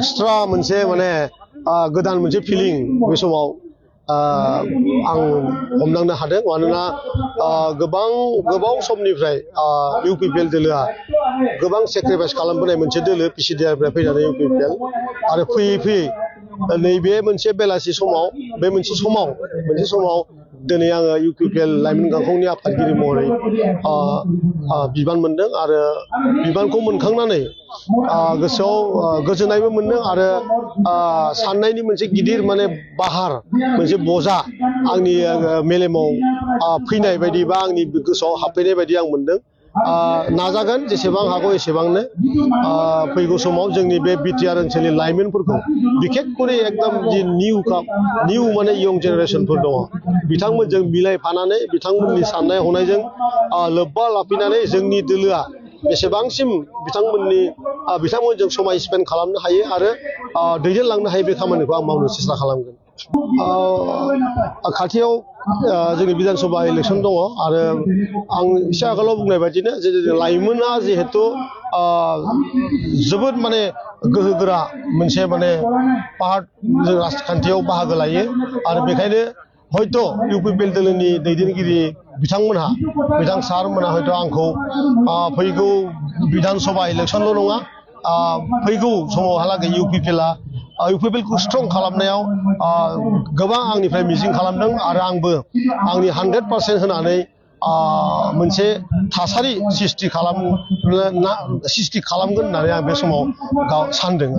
Extra मोनसे माने गोदान मोनसे फिलिं बे समाव आं हमदांनो हादों मानोना गोबाव समनिफ्राय इउपिपिएल दोलोआ गोबां सेक्रिफाइस खालामबोनाय मोनसे दोलो पिसिडिआरनिफ्राय फैनानै इउपिपिएल आरो फैयै फैयै नैबे मोनसे बेलासि समाव बे मोनसे समाव दिनै आङो इउपिपिएल लाइमोन गांखंनि आफादगिरि महरै बिबान मोनदों आरो बिबानखौ मोनखांनानै गोसोआव गोजोननायबो मोनदों आरो साननायनि मोनसे गिदिर माने बाहार मोनसे बजा आंनि मेलेमाव फैनाय बायदि बा आंनि गोसोआव हाबफैनाय बायदि आं मोनदों नाजागोन जेसेबां हागौ एसेबांनो फैगौ समाव जोंनि बे बिटिआर ओनसोलनि लाइमोनफोरखौ बिखेखकरि एकदम जि निउ माने इयं जेनेरेसनफोर दङ बिथांमोनजों मिलायफानानै बिथांमोननि साननाय हनायजों लोब्बा लाफैनानै जोंनि दोलोआ बेसेबांसिम बिथांमोनजों समाय स्पेन्ड खालामनो हायो आरो दैदेनलांनो हायो बे खामानिखौ आं मावनो सेस्था खालामगोन खाथियाव जोंनि बिधान सभा इलेक्सन दङ आरो आं एसे आगोलाव बुंनाय बायदिनो जे लाइमोना जिहेतु जोबोद माने गोहोगोरा मोनसे माने पार्ट राजखान्थियाव बाहागो लायो आरो बेखायनो हयथ' इउपिपिएल दोलोनि दैदेनगिरि बिथां सारमोना हयथ' आंखौ फैगौ बिधान सभा इलेक्सनल' नङा फैगौ समावहालागै इउपिपिएलखौ स्ट्रं खालामनायाव गोबां आंनिफ्राय मिजिं खालामदों आरो आंबो आंनि 100% होनानै मोनसे थासारि सृष्टि खालामगोन होननानै आं बे समाव सानदों।